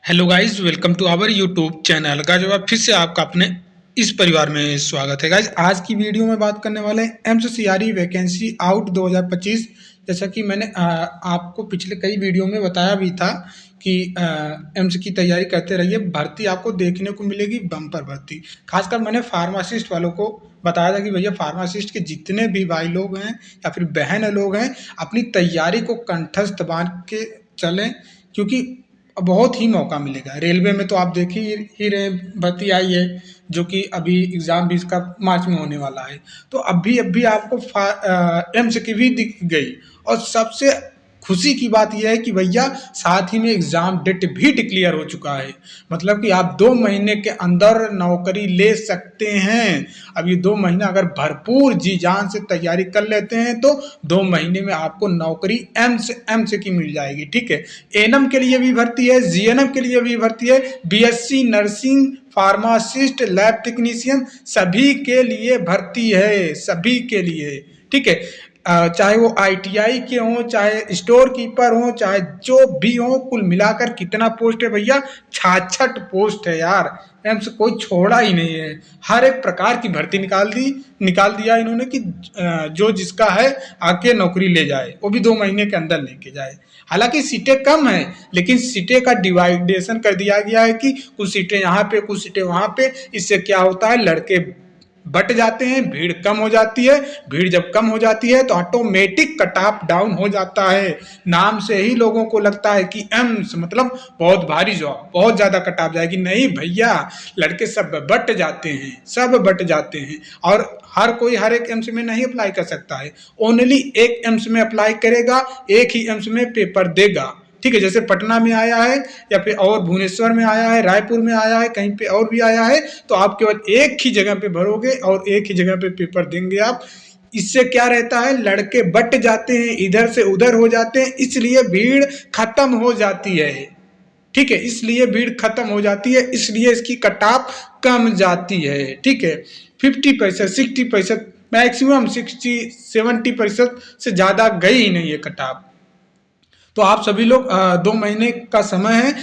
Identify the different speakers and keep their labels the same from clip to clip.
Speaker 1: Hello guys, welcome to our YouTube channel. Guys अब फिर से आपका अपने इस परिवार में स्वागत है। गाइस आज की वीडियो में बात करने वाले हैं एमसीसीआरई वैकेंसी आउट 2025। जैसा कि मैंने आपको पिछले कई वीडियो में बताया भी था कि एम्स की तैयारी करते रहिए, भर्ती आपको देखने को मिलेगी, बम्पर भर्ती। खासकर मैंने फार्मासिस्ट वालों को बताया था कि भैया फार्मासिस्ट के जितने भी भाई लोग हैं या फिर बहन लोग हैं, अपनी तैयारी को कंठस्थ बांध के चलें, क्योंकि बहुत ही मौका मिलेगा। रेलवे में तो आप देख ही रहे, भर्ती आई है जो कि अभी एग्ज़ाम भी इसका मार्च में होने वाला है। तो अभी आपको एम्स की भी दिख गई। और सबसे खुशी की बात यह है कि भैया साथ ही में एग्ज़ाम डेट भी डिक्लेयर हो चुका है। मतलब कि आप 2 महीने के अंदर नौकरी ले सकते हैं। अब ये 2 महीना अगर भरपूर जी जान से तैयारी कर लेते हैं तो 2 महीने में आपको नौकरी एम्स की मिल जाएगी। ठीक है, एएनएम के लिए भी भर्ती है, जीएनएम के लिए भी भर्ती है, BSc nursing, pharmacist, lab technician, सभी के लिए भर्ती है, सभी के लिए। ठीक है, चाहे वो आईटीआई के हों, चाहे स्टोर कीपर हों, चाहे जो भी हों, कुल मिलाकर कितना पोस्ट है भैया? 66 पोस्ट है यार। एम्स कोई छोड़ा ही नहीं है। हर एक प्रकार की भर्ती निकाल दिया इन्होंने कि जो जिसका है आके नौकरी ले जाए, वो भी 2 महीने के अंदर लेके जाए। हालांकि सीटें कम है, लेकिन सीटें का डिवाइडेशन कर दिया गया है कि कुछ सीटें यहाँ पे, कुछ सीटें वहाँ पे। इससे क्या होता है, लड़के बट जाते हैं, भीड़ कम हो जाती है। भीड़ जब कम हो जाती है तो ऑटोमेटिक कट ऑफ डाउन हो जाता है। नाम से ही लोगों को लगता है कि एम्स मतलब बहुत भारी जॉब, बहुत ज़्यादा कट ऑफ जाएगी। नहीं भैया, लड़के सब बट जाते हैं, सब बट जाते हैं। और हर कोई हर एक एम्स में नहीं अप्लाई कर सकता है। ओनली एक एम्स में अप्लाई करेगा, एक ही एम्स में पेपर देगा। ठीक है, जैसे पटना में आया है या फिर और भुवनेश्वर में आया है, रायपुर में आया है, कहीं पे और भी आया है, तो आप केवल एक ही जगह पे भरोगे और एक ही जगह पे पेपर देंगे आप। इससे क्या रहता है, लड़के बट जाते हैं, इधर से उधर हो जाते हैं, इसलिए भीड़ खत्म हो जाती है। ठीक है, इसलिए भीड़ खत्म हो जाती है, इसलिए इसकी कट ऑफ कम जाती है। ठीक है, 50%, 60%, मैक्सिमम 60-70% से ज़्यादा गई ही नहीं है कट ऑफ। तो आप सभी लोग 2 महीने का समय है,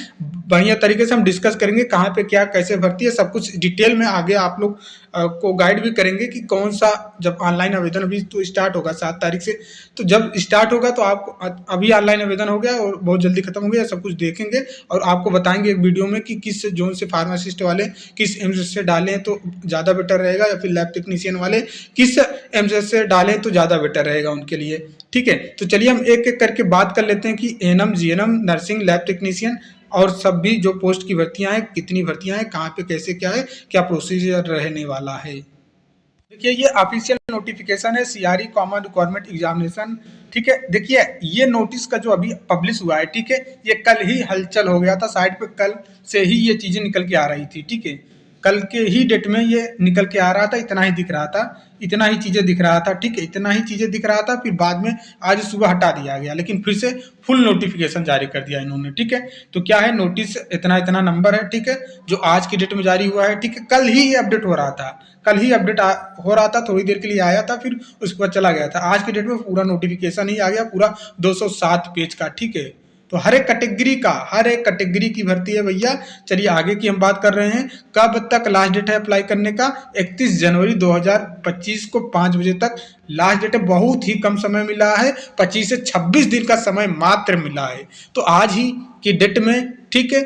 Speaker 1: बढ़िया तरीके से हम डिस्कस करेंगे कहाँ पे क्या कैसे भर्ती है, सब कुछ डिटेल में आगे आप लोग को गाइड भी करेंगे कि कौन सा, जब ऑनलाइन आवेदन अभी तो स्टार्ट होगा 7 तारीख से। तो जब स्टार्ट होगा तो आपको अभी ऑनलाइन आवेदन हो गया और बहुत जल्दी खत्म हो गया, सब कुछ देखेंगे और आपको बताएंगे एक वीडियो में कि किस जोन से फार्मासिस्ट वाले किस एम्स से डालें तो ज़्यादा बेटर रहेगा, या फिर लैब टेक्नीशियन वाले किस एम्स से डालें तो ज़्यादा बेटर रहेगा उनके लिए। ठीक है, तो चलिए हम एक एक करके बात कर लेते हैं कि ANM, GNM, nursing, lab technician और सब भी जो पोस्ट की भर्तियां हैं, कितनी भर्तियां हैं, कहाँ पे कैसे क्या है, क्या प्रोसीजर रहने वाला है। देखिए, ये ऑफिशियल नोटिफिकेशन है, सीआरई कॉमन रिक्वायरमेंट एग्जामिनेशन। ठीक है, देखिए ये नोटिस का जो अभी पब्लिश हुआ है, ठीक है, ये कल ही हलचल हो गया था साइड पे, कल से ही ये चीज़ें निकल के आ रही थी। ठीक है, कल के ही डेट में ये निकल के आ रहा था, इतना ही दिख रहा था, इतना ही चीज़ें दिख रहा था। ठीक है, इतना ही चीज़ें दिख रहा था, फिर बाद में आज सुबह हटा दिया गया, लेकिन फिर से फुल नोटिफिकेशन जारी कर दिया इन्होंने। ठीक है, तो क्या है, नोटिस इतना इतना नंबर है, ठीक है, जो आज की डेट में जारी हुआ है। ठीक है, कल ही ये अपडेट हो रहा था, कल ही अपडेट हो रहा था, थोड़ी देर के लिए आया था, फिर उसके बाद चला गया था। आज की डेट में पूरा नोटिफिकेशन ही आ गया, पूरा 207 पेज का। ठीक है, तो हर एक कैटेगरी की भर्ती है भैया। चलिए आगे की हम बात कर रहे हैं। कब तक लास्ट डेट है अप्लाई करने का? 31 जनवरी 2025 को 5 बजे तक लास्ट डेट है। बहुत ही कम समय मिला है, 25 से 26 दिन का समय मात्र मिला है। तो आज ही की डेट में, ठीक है,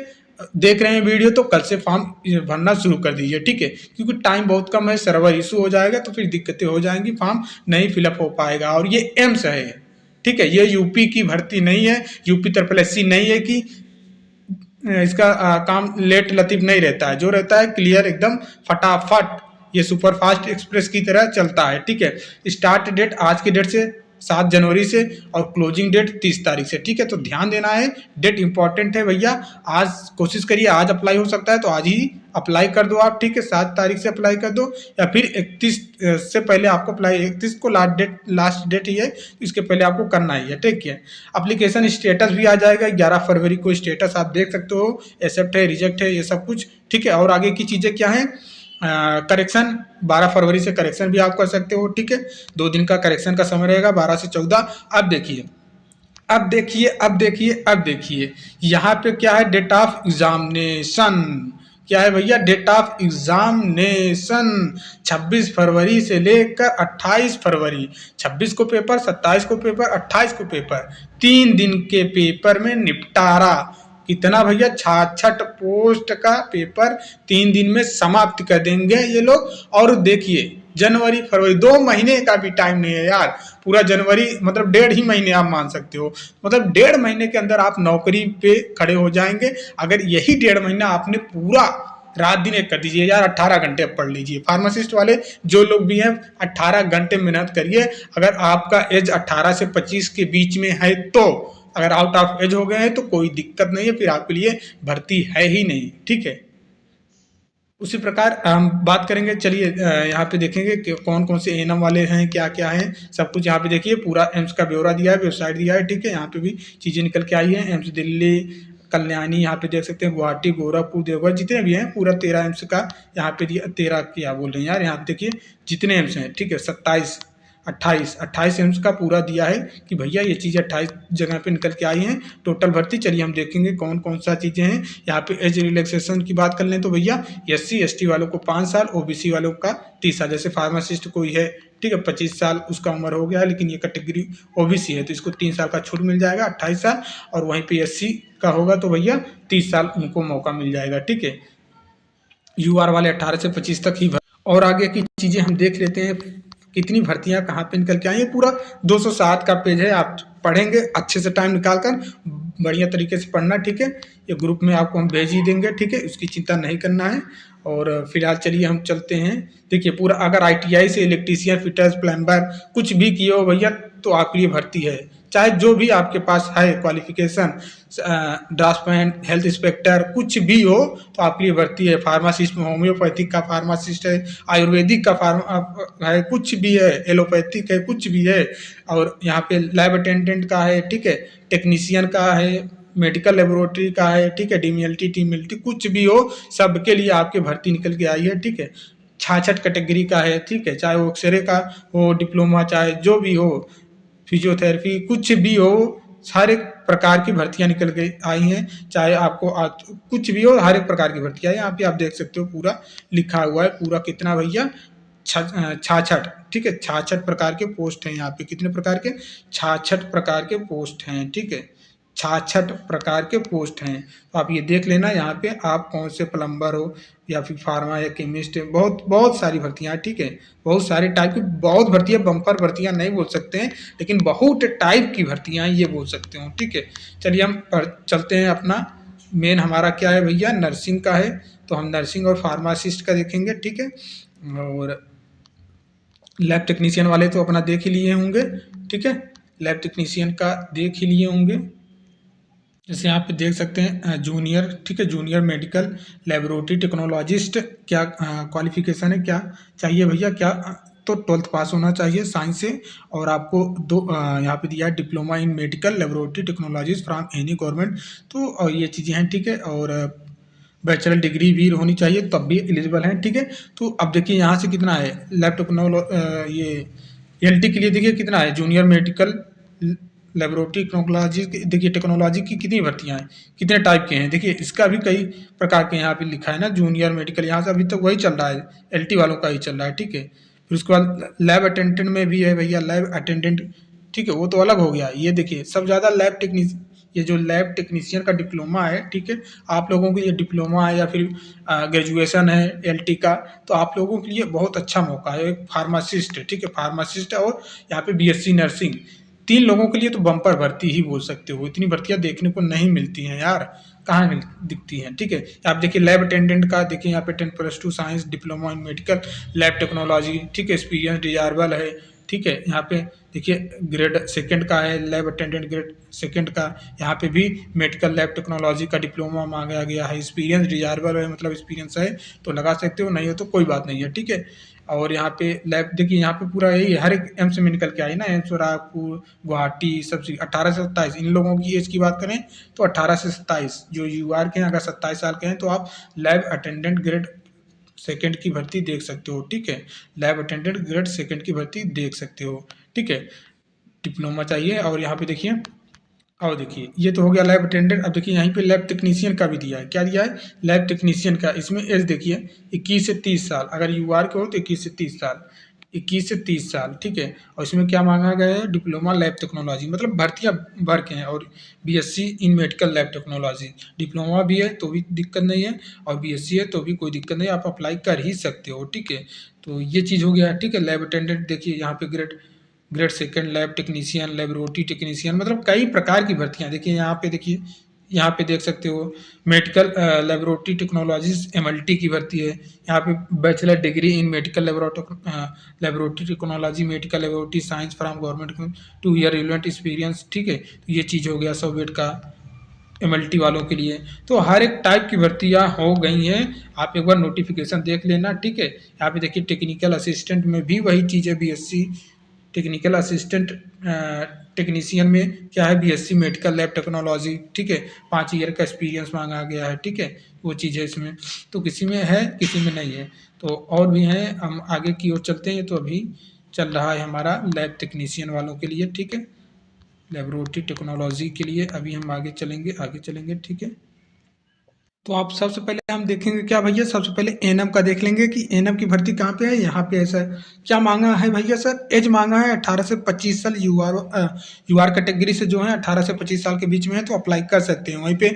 Speaker 1: देख रहे हैं वीडियो तो कल से फॉर्म भरना शुरू कर दीजिए। ठीक है, क्योंकि टाइम बहुत कम है, सर्वर इशू हो जाएगा तो फिर दिक्कतें हो जाएंगी, फॉर्म नहीं फिलअप हो पाएगा। और ये एम्स है, ठीक है, ये यूपी की भर्ती नहीं है, यूपी SSC नहीं है कि इसका काम लेट लतीफ नहीं रहता है, जो रहता है क्लियर एकदम फटाफट, ये सुपर फास्ट एक्सप्रेस की तरह चलता है। ठीक है, स्टार्ट डेट आज की डेट से 7 जनवरी से और क्लोजिंग डेट 30 तारीख से। ठीक है, तो ध्यान देना है, डेट इंपॉर्टेंट है भैया। आज कोशिश करिए, आज अप्लाई हो सकता है तो आज ही अप्लाई कर दो आप। ठीक है, 7 तारीख से अप्लाई कर दो, या फिर 31 से पहले आपको अप्लाई, 31 को लास्ट डेट ही है, इसके पहले आपको करना ही है। ठीक है, एप्लीकेशन स्टेटस भी आ जाएगा 11 फरवरी को, स्टेटस आप देख सकते हो, एक्सेप्ट है, रिजेक्ट है, ये सब कुछ। ठीक है, और आगे की चीज़ें क्या है, करेक्शन 12 फरवरी से करेक्शन भी आप कर सकते हो। ठीक है, 2 दिन का करेक्शन का समय रहेगा, 12 से 14। अब देखिए, अब देखिए यहाँ पे क्या है, डेट ऑफ एग्जामिनेशन क्या है भैया, डेट ऑफ एग्जामिनेशन 26 फरवरी से लेकर 28 फरवरी, 26 को पेपर, 27 को पेपर, 28 को पेपर, 3 दिन के पेपर में निपटारा। कितना भैया, 66 पोस्ट का पेपर 3 दिन में समाप्त कर देंगे ये लोग। और देखिए जनवरी फरवरी 2 महीने का भी टाइम नहीं है यार, पूरा जनवरी मतलब 1.5 महीने आप मान सकते हो, मतलब 1.5 महीने के अंदर आप नौकरी पे खड़े हो जाएंगे। अगर यही 1.5 महीना आपने पूरा रात दिन एक कर दीजिए यार, 18 घंटे पढ़ लीजिए। फार्मासिस्ट वाले जो लोग भी हैं 18 घंटे मेहनत करिए। अगर आपका एज 18 से 25 के बीच में है तो, अगर आउट ऑफ एज हो गए हैं तो कोई दिक्कत नहीं है, फिर आपके लिए भर्ती है ही नहीं, ठीक है। उसी प्रकार हम बात करेंगे, चलिए यहाँ पे देखेंगे कि कौन कौन से एएनएम वाले हैं, क्या क्या है सब कुछ। यहाँ पे देखिए पूरा एम्स का ब्यौरा दिया है, वेबसाइट दिया है, ठीक है। यहाँ पे भी चीज़ें निकल के आई हैं। एम्स दिल्ली, कल्याणी, यहाँ पे देख सकते हैं गुवाहाटी, गोरखपुर, देवघर, जितने भी हैं पूरा 13 एम्स का यहाँ पे दिया। 13 क्या बोल रहे हैं यार, यहाँ पे देखिए जितने एम्स हैं, ठीक है। 27, 28 एम्स का पूरा दिया है कि भैया ये चीज़ें 28 जगह पे निकल के आई हैं टोटल भर्ती। चलिए हम देखेंगे कौन कौन सा चीज़ें हैं। यहाँ पे एज रिलैक्सेशन की बात कर लें तो भैया SC ST वालों को 5 साल, OBC वालों का 30 साल। जैसे फार्मासिस्ट कोई है, ठीक है, 25 साल उसका उम्र हो गया है, लेकिन ये कैटेगरी OBC है तो इसको 3 साल का छूट मिल जाएगा, 28 साल। और वहीं पे SC का होगा तो भैया 30 साल उनको मौका मिल जाएगा, ठीक है। UR वाले 18 से 25 तक ही। और आगे की चीज़ें हम देख लेते हैं, कितनी भर्तियां कहाँ पे निकल के आई हैं। पूरा 207 का पेज है, आप पढ़ेंगे अच्छे से टाइम निकाल कर, बढ़िया तरीके से पढ़ना, ठीक है। ये ग्रुप में आपको हम भेज ही देंगे, ठीक है, उसकी चिंता नहीं करना है। और फिलहाल चलिए हम चलते हैं। देखिए पूरा अगर ITI से इलेक्ट्रीशियन, फिटर्स, प्लम्बर कुछ भी किए हो भैया तो आपके लिए भर्ती है। चाहे जो भी आपके पास है क्वालिफिकेशन, ड्राफ्टमैन, हेल्थ इंस्पेक्टर, कुछ भी हो तो आपके लिए भर्ती है। फार्मासिस्ट में होम्योपैथिक का फार्मासिस्ट है, आयुर्वेदिक का है, कुछ भी है, एलोपैथिक है, कुछ भी है। और यहाँ पे लैब अटेंडेंट का है, ठीक है, टेक्नीशियन का है, मेडिकल लेबोरेटरी का है, ठीक है, DMLT, TMLT कुछ भी हो सबके लिए आपकी भर्ती निकल के आई है, ठीक है। 66 कैटेगरी का है, ठीक है, चाहे वो एक्सरे का हो, डिप्लोमा, चाहे जो भी हो, फिजियोथेरेपी कुछ भी हो, हर एक प्रकार की भर्तियां निकल के आई हैं। चाहे आपको कुछ भी हो, हर एक प्रकार की भर्तियां यहाँ पे आप देख सकते हो, पूरा लिखा हुआ है। पूरा कितना भैया, 66, ठीक है, 66 प्रकार के पोस्ट हैं यहाँ पे। कितने प्रकार के, 66 प्रकार के पोस्ट हैं, ठीक है, 66 प्रकार के पोस्ट हैं। तो आप ये देख लेना यहाँ पे, आप कौन से प्लम्बर हो या फिर फार्मा या केमिस्ट, बहुत बहुत सारी भर्तियाँ, ठीक है, बहुत सारे टाइप की बहुत भर्तियाँ, बम्पर भर्तियाँ नहीं बोल सकते हैं, लेकिन बहुत टाइप की भर्तियाँ ये बोल सकते हो, ठीक है। चलिए हम चलते हैं, अपना मेन हमारा क्या है भैया, नर्सिंग का है, तो हम नर्सिंग और फार्मासिस्ट का देखेंगे, ठीक है। और लैब टेक्नीशियन वाले तो अपना देख ही लिए होंगे, ठीक है, लैब टेक्नीशियन का देख ही लिए होंगे। जैसे यहाँ पे देख सकते हैं जूनियर, ठीक है, जूनियर मेडिकल लेबोरेटरी टेक्नोलॉजिस्ट, क्या क्वालिफिकेशन है, क्या चाहिए भैया, क्या तो 12th पास होना चाहिए साइंस से। और आपको यहाँ पे दिया है diploma in medical laboratory technologies from any government, तो ये चीज़ें हैं, ठीक है। और बैचलर डिग्री भी होनी चाहिए तब भी एलिजिबल हैं, ठीक है। तो अब देखिए यहाँ से कितना है, लैब ये LT के लिए देखिए कितना है, जूनियर मेडिकल लेबोरेटरी टेक्नोलॉजी, देखिए टेक्नोलॉजी की कितनी भर्तियाँ हैं, कितने टाइप के हैं, देखिए इसका भी कई प्रकार के यहाँ पे लिखा है ना, जूनियर मेडिकल, यहाँ से अभी तक वही चल रहा है, LT वालों का ही चल रहा है, ठीक है। फिर उसके बाद लैब अटेंडेंट में भी है भैया, लैब अटेंडेंट, ठीक है, वो तो अलग हो गया। ये देखिए सब ज़्यादा लैब टेक्नीशियन, ये जो लैब टेक्नीशियन का डिप्लोमा है, ठीक है, आप लोगों के लिए डिप्लोमा है या फिर ग्रेजुएशन है LT का, तो आप लोगों के लिए बहुत अच्छा मौका है। एक फार्मासिस्ट है, ठीक है, फार्मासिस्ट और यहाँ पे BSc नर्सिंग, 3 लोगों के लिए तो बम्पर भर्ती ही बोल सकते हो। इतनी भर्तियां देखने को नहीं मिलती हैं यार, कहाँ दिखती हैं, ठीक है। आप देखिए लैब अटेंडेंट का, देखिए यहाँ पे 10+2 science, diploma in medical lab technology, ठीक है, एक्सपीरियंस डिजायरेबल है, ठीक है। यहाँ पे देखिए ग्रेड 2 का है, लैब अटेंडेंट ग्रेड 2 का, यहाँ पे भी मेडिकल लैब टेक्नोलॉजी का डिप्लोमा मांगा गया है, एक्सपीरियंस डिजायरेबल है, मतलब एक्सपीरियंस है तो लगा सकते हो, नहीं हो तो कोई बात नहीं है, ठीक है। और यहाँ पे लैब देखिए, यहाँ पे पूरा यही हर एक एम्स में निकल के आई ना, एम्स रायपुर, गुवाहाटी, सब 18 से 27, इन लोगों की एज की बात करें तो 18 से 27, जो UR के हैं अगर 27 साल के हैं तो आप लैब अटेंडेंट ग्रेड 2 की भर्ती देख सकते हो, ठीक है, लैब अटेंडेंट ग्रेड 2 की भर्ती देख सकते हो, ठीक है। डिप्लोमा चाहिए। और यहाँ पे देखिए और देखिए ये तो हो गया लैब अटेंडेंट। अब देखिए यहाँ पे लैब टेक्नीशियन का भी दिया है। क्या दिया है? लैब टेक्नीशियन का। इसमें एज देखिए 21 से 30 साल, अगर यूआर के हो तो 21 से 30 साल, 21 से 30 साल, ठीक है। और इसमें क्या मांगा गया है? डिप्लोमा लैब टेक्नोलॉजी, मतलब भर्तियाँ भर के हैं। और BSc in medical lab technology, diploma भी है तो भी दिक्कत नहीं है, और बीएससी है तो भी कोई दिक्कत नहीं, आप अप्लाई कर ही सकते हो, ठीक है। तो ये चीज़ हो गया, ठीक है। लैब अटेंडेंट देखिए यहाँ पे grade grade second lab technician, laboratory technician, मतलब कई प्रकार की भर्तियां। देखिए यहाँ पे, देखिए यहाँ पे देख सकते हो मेडिकल लेबोरेटरी टेक्नोलॉजीज एमएलटी की भर्ती है। यहाँ पे bachelor degree in medical laboratory technology, medical laboratory science from government, 2 year relevant experience, ठीक है। तो ये चीज़ हो गया 100 बेड का एमएलटी वालों के लिए। तो हर एक टाइप की भर्तियां हो गई हैं, आप एक बार नोटिफिकेशन देख लेना, ठीक है। यहाँ पे देखिए टेक्निकल असिस्टेंट में भी वही चीज़ है, बीएससी टेक्निकल असिस्टेंट टेक्नीशियन में क्या है? बीएससी मेडिकल लैब टेक्नोलॉजी, ठीक है। 5 ईयर का एक्सपीरियंस मांगा गया है, ठीक है। वो चीज़ है इसमें। तो किसी में है, किसी में नहीं है। तो और भी हैं, हम आगे की ओर चलते हैं। तो अभी चल रहा है हमारा लैब टेक्नीशियन वालों के लिए, ठीक है। लेबोरेटरी टेक्नोलॉजी के लिए अभी हम आगे चलेंगे, आगे चलेंगे, ठीक है। तो आप सबसे पहले हम देखेंगे क्या भैया? सबसे पहले एनएम का देख लेंगे कि एनएम की भर्ती कहाँ पे है। यहाँ पे है सर। क्या मांगा है भैया? सर एज मांगा है 18 से 25 साल। यूआर कैटेगरी से जो है 18 से 25 साल के बीच में है तो अप्लाई कर सकते हैं। वहीं पे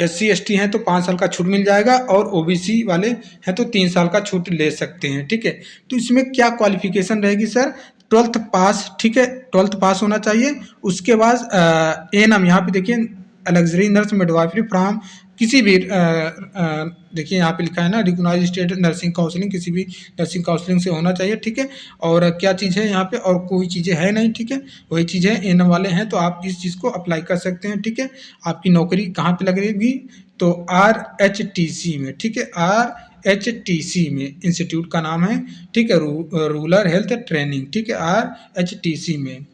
Speaker 1: एससी एसटी हैं तो 5 साल का छूट मिल जाएगा, और ओबीसी वाले हैं तो 3 साल का छूट ले सकते हैं, ठीक है। तो इसमें क्या क्वालिफिकेशन रहेगी सर? 12th पास, ठीक है। 12th पास होना चाहिए। उसके बाद एनएम यहाँ पे देखिए लग्जरी नर्स मिडवाइफरी फ्रॉम किसी भी देखिए यहाँ पे लिखा है ना, रिकॉग्नाइज्ड स्टेट नर्सिंग काउंसलिंग, किसी भी नर्सिंग काउंसलिंग से होना चाहिए, ठीक है। और क्या चीज़ है यहाँ पे? और कोई चीज़ें है नहीं, ठीक है। वही चीज़ है, एनएम वाले हैं तो आप इस चीज़ को अप्लाई कर सकते हैं, ठीक है। आपकी नौकरी कहाँ पे लगेगी? तो RHTC में, ठीक है। RHTC में इंस्टीट्यूट का नाम है, ठीक है। रूरल हेल्थ ट्रेनिंग, ठीक है, RHTC में।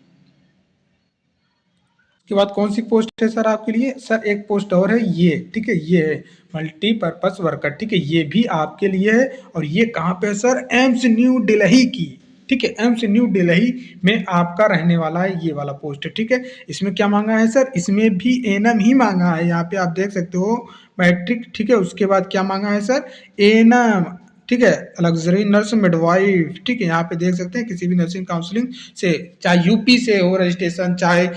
Speaker 1: के बाद कौन सी पोस्ट है सर आपके लिए? सर एक पोस्ट और है ये, ठीक है। ये है मल्टीपर्पज वर्कर, ठीक है। ये भी आपके लिए है। और ये कहाँ पे है सर? एम्स न्यू दिल्ली की, ठीक है। एम्स न्यू दिल्ली में आपका रहने वाला है ये वाला पोस्ट है, ठीक है। इसमें क्या मांगा है सर? इसमें भी एनएम ही मांगा है। यहाँ पे आप देख सकते हो मैट्रिक, ठीक है। उसके बाद क्या मांगा है सर? एनएम, ठीक है। लग्जरी नर्स मिडवाइफ, ठीक है। यहाँ पे देख सकते हैं किसी भी नर्सिंग काउंसलिंग से, चाहे यूपी से हो रजिस्ट्रेशन, चाहे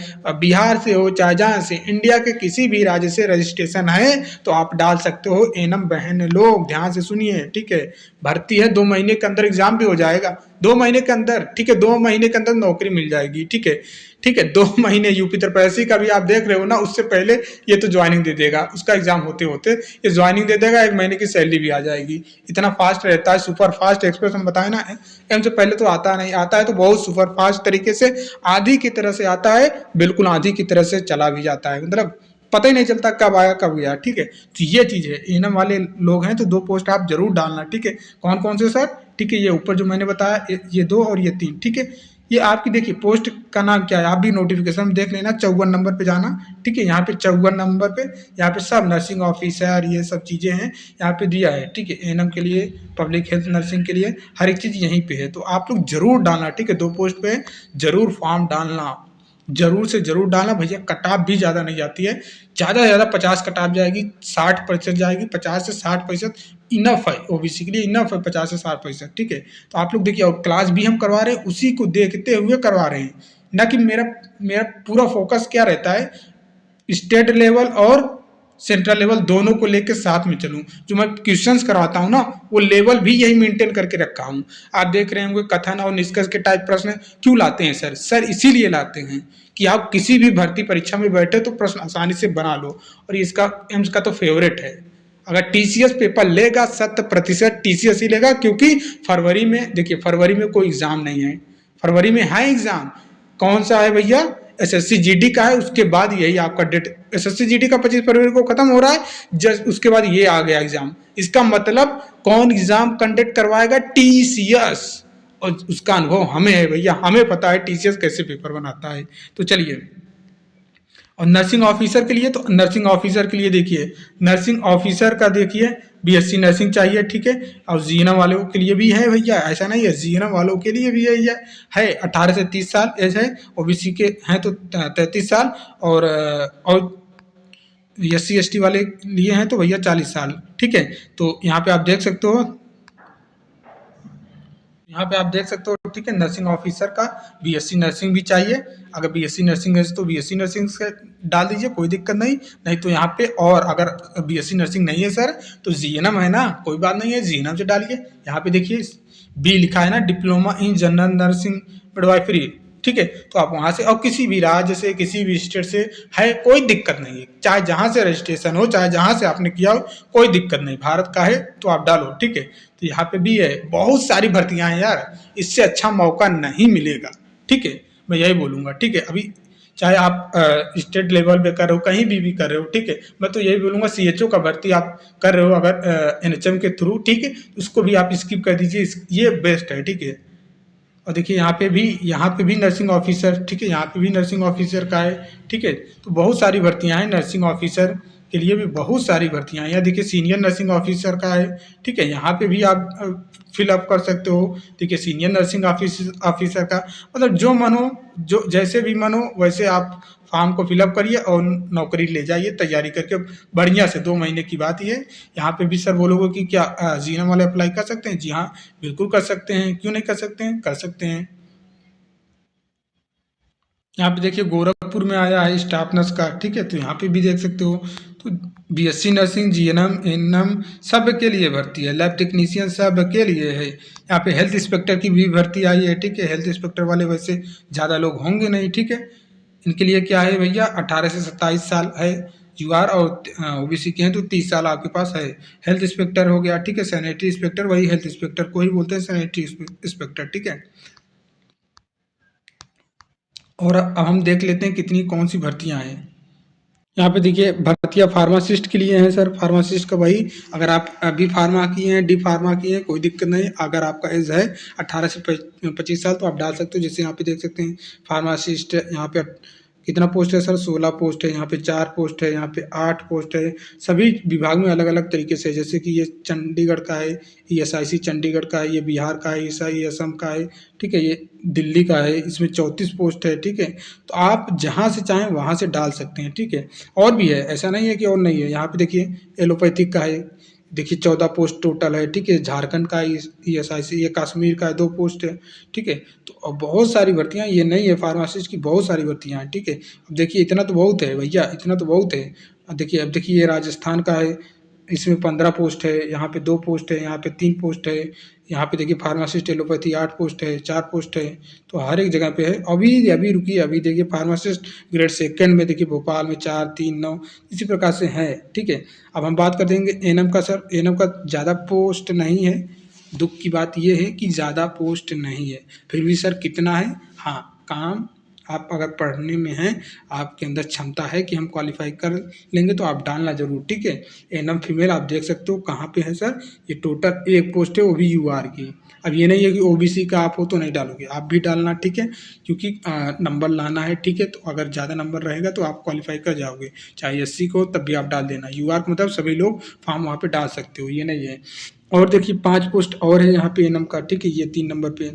Speaker 1: बिहार से हो, चाहे जहाँ से इंडिया के किसी भी राज्य से रजिस्ट्रेशन है तो आप डाल सकते हो। एनम बहन लोग ध्यान से सुनिए, ठीक है। भर्ती है, 2 महीने के अंदर एग्जाम भी हो जाएगा, 2 महीने के अंदर, ठीक है। 2 महीने के अंदर नौकरी मिल जाएगी, ठीक है, ठीक है। 2 महीने यूपी त्रिपैसी का भी आप देख रहे हो ना, उससे पहले ये तो ज्वाइनिंग दे देगा, उसका एग्जाम होते होते ये ज्वाइनिंग दे देगा, 1 महीने की सैलरी भी आ जाएगी। इतना फास्ट रहता है, सुपर फास्ट एक्सप्रेस। हम बताए ना, एम से पहले तो आता नहीं, आता है तो बहुत सुपर फास्ट तरीके से आधी की तरह से आता है, बिल्कुल आधी की तरह से चला भी जाता है, मतलब पता ही नहीं चलता कब आया कब गया, ठीक है। तो ये चीज है, एनएम वाले लोग हैं तो 2 पोस्ट आप जरूर डालना, ठीक है। कौन कौन से सर? ठीक है, ये ऊपर जो मैंने बताया, ये 2 और ये 3, ठीक है। ये आपकी देखिए पोस्ट का नाम क्या है, आप भी नोटिफिकेशन देख लेना। 54 नंबर पे जाना, ठीक है। यहाँ पे 54 नंबर पे, यहाँ पे सब नर्सिंग ऑफिसर ये सब चीज़ें हैं यहाँ पे दिया है, ठीक है। एनएम के लिए, पब्लिक हेल्थ नर्सिंग के लिए, हर एक चीज़ यहीं पे है। तो आप लोग जरूर डालना, ठीक है। 2 पोस्ट पे जरूर फॉर्म डालना, जरूर से जरूर डालना भैया। कटाप भी ज़्यादा नहीं जाती है, ज़्यादा से ज़्यादा 50 कटाप जाएगी, 60% जाएगी, 50 से 60% इनफ है। ओबीसी के लिए इनफ है 50 से 60%, ठीक है। तो आप लोग देखिए, और क्लास भी हम करवा रहे हैं, उसी को देखते हुए करवा रहे हैं, ना कि मेरा मेरा पूरा फोकस क्या रहता है, स्टेट लेवल और सेंट्रल लेवल दोनों को लेकर साथ में चलूं। जो मैं क्वेश्चंस करवाता हूं ना, वो लेवल भी यही मेंटेन करके रखा हूं। आप देख रहे होंगे कथन और निष्कर्ष के टाइप प्रश्न क्यों लाते हैं सर? सर इसीलिए लाते हैं कि आप किसी भी भर्ती परीक्षा में बैठे तो प्रश्न आसानी से बना लो। और इसका एम्स का तो फेवरेट है। अगर टीसीएस पेपर लेगा 100% टीसीएस ही लेगा, क्योंकि फरवरी में, देखिए फरवरी में कोई एग्जाम नहीं है, फरवरी में है एग्जाम। कौन सा है भैया? एसएससी जीडी का है। उसके बाद यही आपका डेट, एसएससी जीडी का 25 फरवरी को खत्म हो रहा है, जस्ट उसके बाद ये आ गया एग्जाम। इसका मतलब कौन एग्जाम कंडक्ट करवाएगा? टीसीएस। और उसका अनुभव हमें है भैया, हमें पता है टीसीएस कैसे पेपर बनाता है। तो चलिए और नर्सिंग ऑफिसर के लिए, तो नर्सिंग ऑफिसर के लिए देखिए, नर्सिंग ऑफिसर का देखिए बीएससी नर्सिंग चाहिए, ठीक है। और जीएनएम वालों के लिए भी है भैया, ऐसा नहीं है, जीएनएम वालों के लिए भी है 18 से 30 साल एज है। ओबीसी के हैं तो 33 साल, और एससी एसटी वाले लिए हैं तो भैया 40 साल, ठीक है। तो यहाँ पे आप देख सकते हो, यहाँ पे आप देख सकते हो, ठीक है। नर्सिंग ऑफिसर का बीएससी नर्सिंग भी चाहिए। अगर बीएससी नर्सिंग है तो बीएससी नर्सिंग से डाल दीजिए, कोई दिक्कत नहीं। नहीं तो यहाँ पे, और अगर बीएससी नर्सिंग नहीं है सर तो जीएनएम है ना, कोई बात नहीं है, जीएनएम से डालिए। यहाँ पे देखिए बी लिखा है ना, diploma in general nursing midwifery, ठीक है। तो आप वहां से, और किसी भी राज्य से, किसी भी स्टेट से है, कोई दिक्कत नहीं है, चाहे जहां से रजिस्ट्रेशन हो, चाहे जहां से आपने किया हो, कोई दिक्कत नहीं, भारत का है तो आप डालो, ठीक है। तो यहाँ पे भी है, बहुत सारी भर्तियां हैं यार, इससे अच्छा मौका नहीं मिलेगा, ठीक है। मैं यही बोलूंगा, ठीक है। अभी चाहे आप स्टेट लेवल पे कर रहे हो, कहीं भी कर रहे हो, ठीक है। मैं तो यही बोलूंगा सीएचओ का भर्ती आप कर रहे हो अगर एनएचएम के थ्रू, ठीक है, उसको भी आप स्किप कर दीजिए, ये बेस्ट है, ठीक है। और देखिए यहाँ पे भी नर्सिंग ऑफिसर, ठीक है, यहाँ पे भी नर्सिंग ऑफिसर का है, ठीक है। तो बहुत सारी भर्तियां हैं, नर्सिंग ऑफिसर के लिए भी बहुत सारी भर्तियां हैं। यहाँ देखिए सीनियर नर्सिंग ऑफिसर का है, ठीक है, यहाँ पे भी आप फिलअप कर सकते हो। देखिए सीनियर नर्सिंग ऑफिसर का, मतलब जो मन हो, जो जैसे भी मन हो वैसे आप फॉर्म को फिलअप करिए और नौकरी ले जाइए तैयारी करके, बढ़िया से 2 महीने की बात ही है। यहाँ पे भी सर बोलोगे कि क्या जीएनएम वाले अप्लाई कर सकते हैं? जी हाँ, बिल्कुल कर सकते हैं, क्यों नहीं कर सकते हैं, कर सकते हैं। यहाँ पे देखिए गोरखपुर में आया है स्टाफ नर्स का, ठीक है, तो यहाँ पे भी देख सकते हो। तो बीएससी नर्सिंग, जीएनएम, एएनएम सब के लिए भर्ती है, लैब टेक्नीशियन सब के लिए है। यहाँ पे हेल्थ इंस्पेक्टर की भी भर्ती आई है, ठीक है। हेल्थ इंस्पेक्टर वाले वैसे ज़्यादा लोग होंगे नहीं, ठीक है। इनके लिए क्या है भैया, 18 से 27 साल है यूआर, और ओबीसी के हैं तो 30 साल आपके पास है। हेल्थ इंस्पेक्टर हो गया, ठीक है। सैनिटरी इंस्पेक्टर, वही हेल्थ इंस्पेक्टर को ही बोलते हैं सैनिटरी इंस्पेक्टर, ठीक है। और अब हम देख लेते हैं कितनी कौन सी भर्तियां हैं। यहाँ पे देखिए भर्तियां फार्मासिस्ट के लिए हैं सर, फार्मासिस्ट का वही, अगर आप बी फार्मा किए हैं, डी फार्मा किए हैं, कोई दिक्कत नहीं। अगर आपका एज है 18 से 25 साल तो आप डाल सकते हो। जैसे यहाँ पे देख सकते हैं फार्मासिस्ट, यहाँ पे कितना पोस्ट है सर, 16 पोस्ट है। यहाँ पे 4 पोस्ट है, यहाँ पे 8 पोस्ट है। सभी विभाग में अलग अलग तरीके से, जैसे कि ये चंडीगढ़ का है, ईएसआईसी चंडीगढ़ का है, ये बिहार का है, ईसाई असम का है, ठीक है, ये दिल्ली का है, इसमें 34 पोस्ट है, ठीक है। तो आप जहाँ से चाहें वहाँ से डाल सकते हैं, ठीक है। और भी है, ऐसा नहीं है कि और नहीं है। यहाँ पे देखिए एलोपैथिक का है, देखिए 14 पोस्ट टोटल है, ठीक है। झारखंड का ईएसआईसी, ये कश्मीर का है, 2 पोस्ट है, ठीक है। तो अब बहुत सारी भर्तियां, ये नहीं है फार्मासिस्ट की, बहुत सारी भर्तियां हैं, ठीक है। अब देखिए इतना तो बहुत है भैया, इतना तो बहुत है। अब देखिए ये राजस्थान का है, इसमें 15 पोस्ट है, यहाँ पे 2 पोस्ट है, यहाँ पे 3 पोस्ट है। यहाँ पे देखिए फार्मासिस्ट एलोपैथी 8 पोस्ट है, 4 पोस्ट है। तो हर एक जगह पे है। अभी अभी रुकिए, अभी देखिए फार्मासिस्ट ग्रेड सेकंड में देखिए भोपाल में 4, 3, 9 इसी प्रकार से है, ठीक है। अब हम बात कर देंगे एएनएम का सर, एएनएम का ज़्यादा पोस्ट नहीं है। दुख की बात यह है कि ज़्यादा पोस्ट नहीं है, फिर भी सर कितना है, हाँ, काम आप अगर पढ़ने में हैं, आपके अंदर क्षमता है कि हम क्वालिफाई कर लेंगे तो आप डालना जरूर, ठीक है। एएनएम फीमेल आप देख सकते हो कहाँ पे है सर, ये टोटल 1 पोस्ट है, वो भी यूआर की। अब ये नहीं है कि ओबीसी का आप हो तो नहीं डालोगे, आप भी डालना, ठीक है, क्योंकि नंबर लाना है, ठीक है। तो अगर ज़्यादा नंबर रहेगा तो आप क्वालिफाई कर जाओगे, चाहे एससी को तब भी आप डाल देना। यूआर को मतलब सभी लोग फॉर्म वहाँ पे डाल सकते हो, ये नहीं है। और देखिए 5 पोस्ट और है यहाँ पे एएनएम का, ठीक है, ये 3 नंबर पे,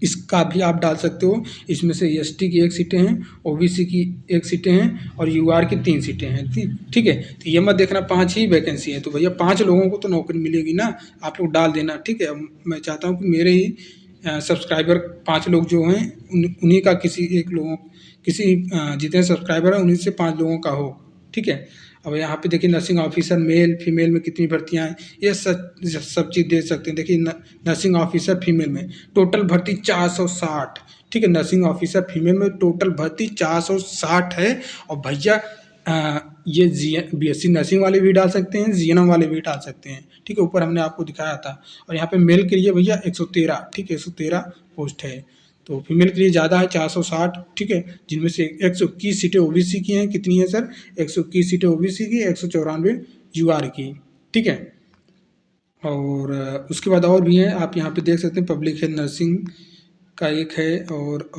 Speaker 1: इसका भी आप डाल सकते हो। इसमें से एसटी की 1 सीटें हैं, ओबीसी की 1 सीटें हैं, और यूआर की 3 सीटें हैं, ठीक है। तो ये मत देखना 5 ही वैकेंसी है तो भैया 5 लोगों को तो नौकरी मिलेगी ना, आप लोग डाल देना, ठीक है। मैं चाहता हूँ कि मेरे ही सब्सक्राइबर 5 लोग जो हैं उन्हीं का किसी एक लोगों, किसी जितने सब्सक्राइबर हैं उन्हीं से 5 लोगों का हो, ठीक है। अब यहाँ पे देखिए नर्सिंग ऑफिसर मेल फीमेल में कितनी भर्तियाँ हैं, ये सब चीज़ देख सकते हैं। देखिए नर्सिंग ऑफिसर फीमेल में टोटल भर्ती 460, ठीक है। नर्सिंग ऑफिसर फीमेल में टोटल भर्ती 460 है। और भैया ये बीएससी नर्सिंग वाले भी डाल सकते हैं, जीएनएम वाले भी डाल सकते हैं, ठीक है। ऊपर हमने आपको दिखाया था। और यहाँ पे मेल के लिए भैया 113, ठीक है, 113 पोस्ट है। तो फीमेल के लिए ज़्यादा है 460, ठीक है, जिनमें से 121 सीटें ओबीसी की हैं। कितनी है सर, 121 सीटें ओबीसी की, 194 यूआर की, ठीक है। और उसके बाद और भी हैं, आप यहाँ पे देख सकते हैं पब्लिक हेल्थ नर्सिंग का एक है, और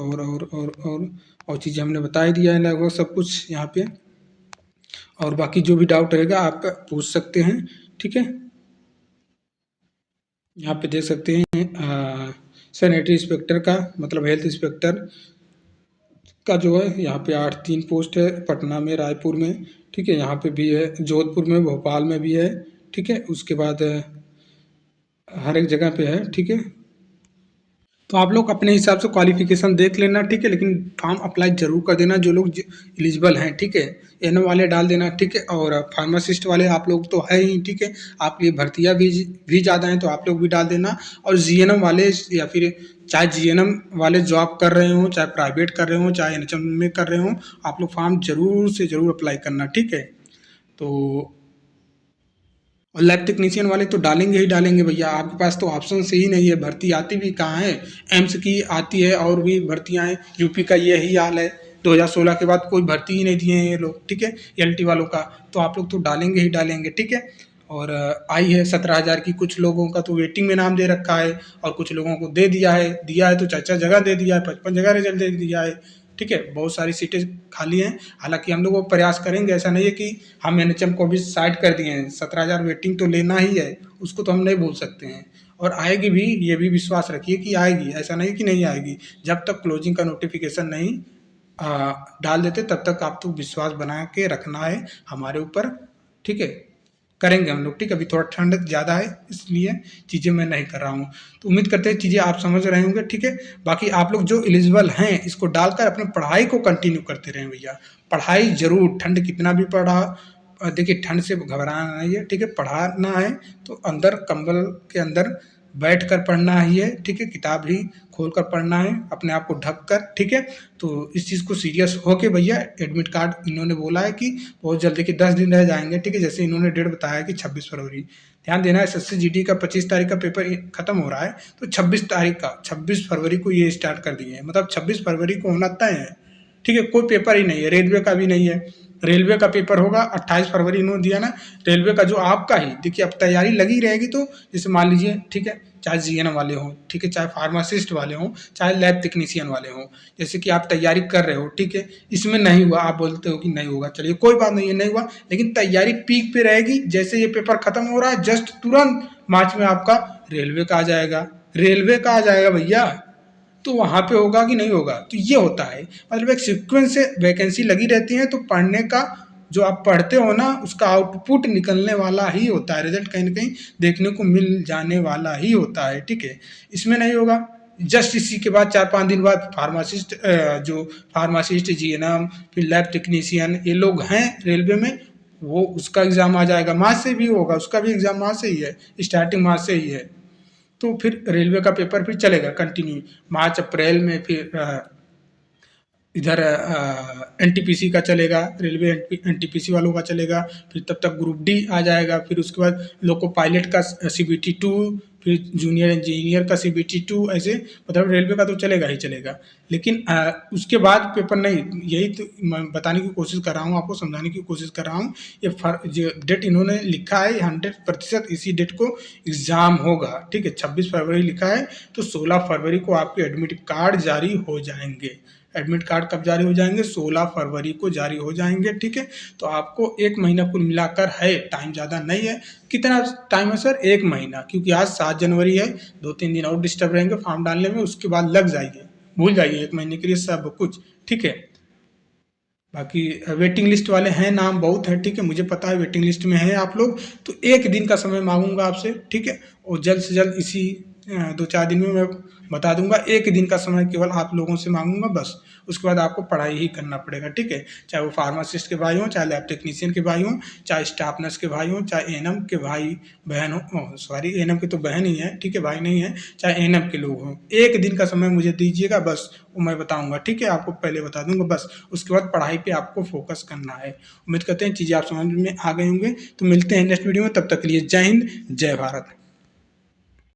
Speaker 1: चीज़ें हमने बता ही दिया है लगभग सब कुछ यहाँ पे। और बाकी जो भी डाउट रहेगा आप पूछ सकते हैं, ठीक है। यहाँ पे देख सकते हैं सैनिटरी इंस्पेक्टर का मतलब हेल्थ इंस्पेक्टर का जो है यहाँ पे 8-3 पोस्ट है, पटना में, रायपुर में, ठीक है, यहाँ पे भी है, जोधपुर में, भोपाल में भी है, ठीक है। उसके बाद हर एक जगह पे है, ठीक है। तो आप लोग अपने हिसाब से क्वालिफिकेशन देख लेना, ठीक है, लेकिन फॉर्म अप्लाई जरूर कर देना जो लोग एलिजिबल हैं, ठीक है। एनओ वाले डाल देना, ठीक है, और फार्मासिस्ट वाले आप लोग तो है ही, ठीक है। आपके लिए भर्तियाँ भी ज़्यादा हैं तो आप लोग भी डाल देना। और जीएनएम वाले या फिर चाहे जीएनएम वाले जॉब कर रहे हों, चाहे प्राइवेट कर रहे हों, चाहे एनएचएम में कर रहे हों, आप लोग फॉर्म जरूर से जरूर अप्लाई करना, ठीक है। तो और लैब टेक्नीशियन वाले तो डालेंगे ही डालेंगे भैया, आपके पास तो ऑप्शन से ही नहीं है, भर्ती आती भी कहाँ है। एम्स की आती है और भी भर्तियाँ हैं, यूपी का यही हाल है, 2016 के बाद कोई भर्ती ही नहीं दिए हैं ये लोग, ठीक है, एलटी वालों का। तो आप लोग तो डालेंगे ही डालेंगे, ठीक है। और आई है 17,000 की, कुछ लोगों का तो वेटिंग में नाम दे रखा है और कुछ लोगों को दे दिया है तो 4-4 जगह दे दिया है, 55 जगह रिजल्ट दे दिया है, ठीक है। बहुत सारी सीटें खाली हैं, हालांकि हम लोग वो प्रयास करेंगे, ऐसा नहीं है कि हम एनएचएम को भी साइड कर दिए हैं। 17,000 वेटिंग तो लेना ही है, उसको तो हम नहीं भूल सकते हैं, और आएगी भी, ये भी विश्वास रखिए कि आएगी, ऐसा नहीं कि नहीं आएगी। जब तक क्लोजिंग का नोटिफिकेशन नहीं डाल देते तब तक आप तो विश्वास बना के रखना है हमारे ऊपर, ठीक है। करेंगे हम लोग, ठीक है। अभी थोड़ा ठंड ज़्यादा है इसलिए चीज़ें मैं नहीं कर रहा हूँ, तो उम्मीद करते हैं चीज़ें आप समझ रहे होंगे, ठीक है। बाकी आप लोग जो एलिजिबल हैं इसको डालकर अपने पढ़ाई को कंटिन्यू करते रहें भैया, पढ़ाई जरूर, ठंड कितना भी पढ़ा, देखिए ठंड से घबराना नहीं है, ठीक है। पढ़ाना है तो अंदर कंबल के अंदर बैठ कर पढ़ना ही है, ठीक है, किताब ही खोल कर पढ़ना है, अपने आप को ढक कर, ठीक है। तो इस चीज़ को सीरियस होके भैया, एडमिट कार्ड इन्होंने बोला है कि बहुत जल्दी कि 10 दिन रह जाएंगे, ठीक है। जैसे इन्होंने डेट बताया कि 26 फरवरी, ध्यान देना, एसएससी जीडी का 25 तारीख का पेपर खत्म हो रहा है, तो 26 फरवरी को ये स्टार्ट कर दिए हैं, मतलब 26 फरवरी को होना तय है, ठीक है। कोई पेपर ही नहीं है, रेलवे का भी नहीं है, रेलवे का पेपर होगा 28 फरवरी इन्होंने दिया ना, रेलवे का जो आपका ही, देखिए अब तैयारी लगी रहेगी, तो जैसे मान लीजिए, ठीक है, चाहे जीएनएम वाले हों, ठीक है, चाहे फार्मासिस्ट वाले हों, चाहे लैब टेक्नीशियन वाले हों, जैसे कि आप तैयारी कर रहे हो, ठीक है, इसमें नहीं हुआ, आप बोलते हो कि नहीं होगा, चलिए कोई बात नहीं है, नहीं हुआ, लेकिन तैयारी पीक पे रहेगी। जैसे ये पेपर खत्म हो रहा है जस्ट तुरंत मार्च में आपका रेलवे का आ जाएगा, रेलवे का आ जाएगा भैया, तो वहाँ पे होगा कि नहीं होगा। तो ये होता है, मतलब एक सीक्वेंस से वैकेंसी लगी रहती है, तो पढ़ने का जो आप पढ़ते हो ना उसका आउटपुट निकलने वाला ही होता है, रिजल्ट कहीं ना कहीं देखने को मिल जाने वाला ही होता है, ठीक है। इसमें नहीं होगा, जस्ट इसी के बाद 4-5 दिन बाद फार्मासिस्ट जीएनएम फिर लैब टेक्नीशियन ये लोग हैं रेलवे में, वो उसका एग्ज़ाम आ जाएगा, मार्च से भी होगा, उसका भी एग्ज़ाम मार्च से ही है, स्टार्टिंग मार्च से ही है। तो फिर रेलवे का पेपर फिर चलेगा कंटिन्यू, मार्च अप्रैल में फिर इधर एनटीपीसी का चलेगा, रेलवे एनटीपीसी वालों का चलेगा, फिर तब तक ग्रुप डी आ जाएगा, फिर उसके बाद लोको पायलट का सीबीटी 2, फिर जूनियर इंजीनियर का सीबीटी 2, ऐसे मतलब रेलवे का तो चलेगा ही चलेगा। लेकिन उसके बाद पेपर नहीं, यही तो मैं बताने की कोशिश कर रहा हूँ, आपको समझाने की कोशिश कर रहा हूँ। ये जो डेट इन्होंने लिखा है 100% इसी डेट को एग्ज़ाम होगा, ठीक है। 26 फरवरी लिखा है, तो 16 फरवरी को आपके एडमिट कार्ड जारी हो जाएंगे। एडमिट कार्ड कब जारी हो जाएंगे? 16 फरवरी को जारी हो जाएंगे, ठीक है। तो आपको 1 महीना कुल मिलाकर है, टाइम ज़्यादा नहीं है। कितना टाइम है सर? 1 महीना, क्योंकि आज 7 जनवरी है, 2-3 दिन और डिस्टर्ब रहेंगे फॉर्म डालने में, उसके बाद लग जाइए, भूल जाइए 1 महीने के लिए सब कुछ, ठीक है। बाकी वेटिंग लिस्ट वाले हैं, नाम बहुत है, ठीक है, मुझे पता है वेटिंग लिस्ट में है आप लोग, तो 1 दिन का समय मांगूंगा आपसे, ठीक है, और जल्द से जल्द इसी 2-4 दिन में मैं बता दूंगा। 1 दिन का समय केवल आप लोगों से मांगूंगा बस, उसके बाद आपको पढ़ाई ही करना पड़ेगा, ठीक है। चाहे वो फार्मासिस्ट के भाई हों, चाहे लैब टेक्नीशियन के भाई हों, चाहे स्टाफ नर्स के भाई हों, चाहे एएनएम के भाई बहन हो, सॉरी एएनएम के तो बहन ही है, ठीक है, भाई नहीं है, चाहे एएनएम के लोग हों। 1 दिन का समय मुझे दीजिएगा बस, वो मैं बताऊंगा, ठीक है, आपको पहले बता दूंगा बस, उसके बाद पढ़ाई पे आपको फोकस करना है। उम्मीद करते हैं चीज़ें आप समझ में आ गए होंगे, तो मिलते हैं नेक्स्ट वीडियो में, तब तक के लिए जय हिंद, जय भारत।